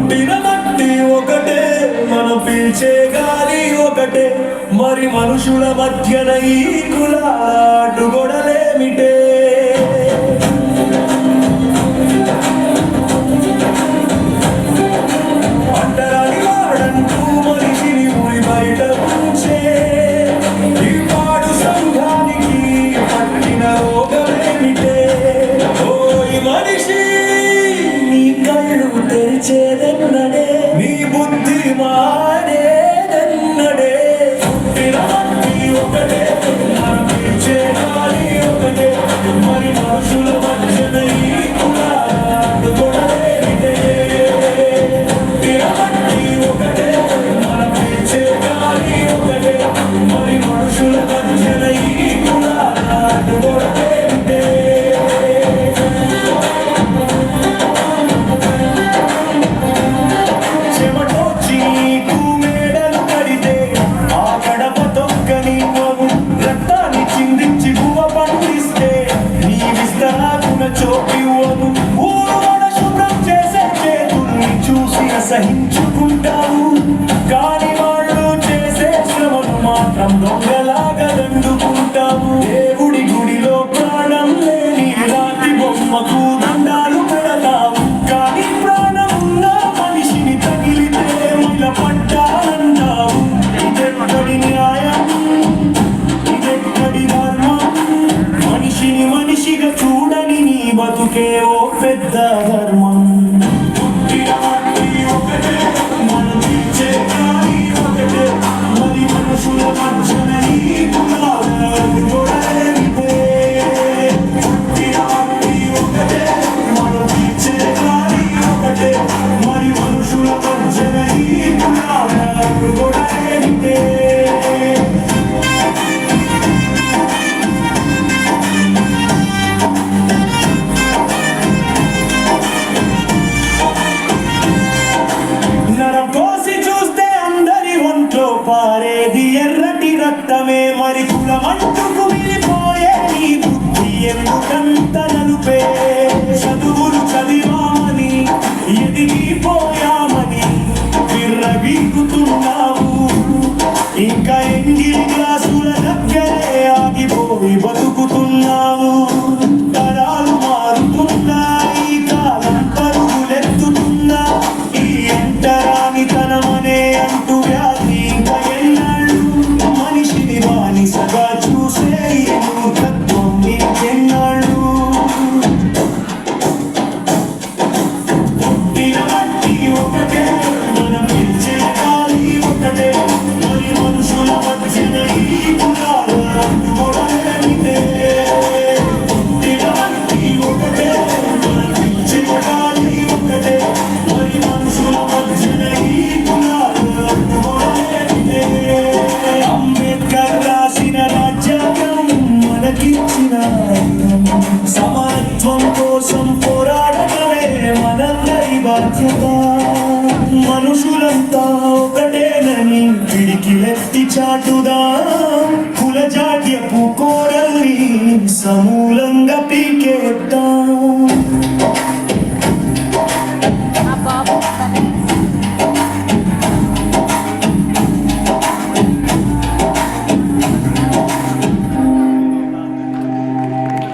పుట్టిన మట్టి ఒకటే, మనం పీల్చే గాలి ఒకటే, మరి మనుషుల మధ్యన ఈ కులాల గొడలేమిటే? అంటరాని వాడంటూ మనిషిని ఊరి బయట ఉంచే ఈ పాడు సంఘానికి పట్టిన రోగమేమిటే? ఓయ్ మనిషి, నీ కళ్ళు తెరిచేదెన్నడే, నీ బుద్ధి మారేదెన్నడే? పుట్టిన మట్టి ఒకటే, మనం పీల్చే గాలి ఒకటే, మరి మనుషుల మధ్యన ఈ కులాల గొడలేమిటే? పుట్టిన మట్టి ఒకటే, మనం పీల్చే గాలి ఒకటే, మరి మనుషుల మధ్యన ఈ కులాల గొడలేమిటే? చెమటోచి నీకు మేడలు కడితే ఆ గడప తొక్కనివ్వవు, రక్తాన్ని చిందించి గువ పండిస్తే నీ విస్తరాకున చోటివ్వవు. ఊరువడ శుభ్రం చేసే చేతుల్ని చూసి అసహించుకుంటావు, కాని వాళ్ళు చేసే శ్రమను మాత్రం దొంగలాగా దండుకుంటావు. దేవుడి గుడిలో ప్రాణం లేని రాతి బొమ్మకు దండాలు పెడతావు, కానీ ప్రాణం ఉన్న మనిషిని తగిలితే పడ్డానంటావు. ఇదెక్కడి న్యాయం, ఇదెక్కడి ధర్మం? మనిషిని మనిషిగా చూడని నీ బతుకే ఓ పెద్ద ధర్మం. పుట్టిన మట్టి ఒకటే, మనం పీల్చే గాలి ఒకటే, మరి మనుషుల మధ్యన ఈ కులాల గొడలేమిటే? పుట్టిన మట్టి ఒకటే, మనం పీల్చే గాలి ఒకటే, మరి మనుషుల మధ్యన ఈ కులాల గొడలేమిటే? నరం కోసి చూస్తే అందరి ఒంట్లో పారేది ఎర్రటి రక్తమే, మరి కులమంటూ కుమిలిపోయే నీ బుద్ధి ఎందుకంత నలుపే? చదువులు చదివామని ఎదిగిపోయామని విర్రవీగుతున్నావు, ఇంకా ఎంగిలి గ్లాసుల దగ్గరే ఆగిపోయి బతుకుతున్నావు. తరాలు మారుతున్నాయి, కాలం పరుగులెత్తుతున్నా, ఈ అంటరాని తనమనే అంటూ వ్యాధి ఇంకా ఎన్నాళ్ళు? మనిషిని బానిసగా చూసే ఈ మూర్ఖత్వం ఇంకెన్నాళ్ళు? పుట్టిన మట్టి ఒకటే, మనం పీల్చే గాలి ఒకటే, మరి మనుషుల మధ్యన ఈ కులాల గొడలేమిటే? పుట్టిన మట్టి ఒకటే, మనం పీల్చే గాలి ఒకటే, మరి మనుషుల మధ్యన ఈ కులాల గొడలేమిటే? అంబేద్కర్ రాసిన రాజ్యాంగం మనకిచ్చిన ఆయుధం, సమానత్వం కోసం పోరాడటమే మనందరి బాధ్యత. మనుషులంతా ఒకటేనని పిడికిలెత్తి చాటుదాం, కుల జాడ్యపు కోరల్ని సమూలంగా పీకేద్దాం.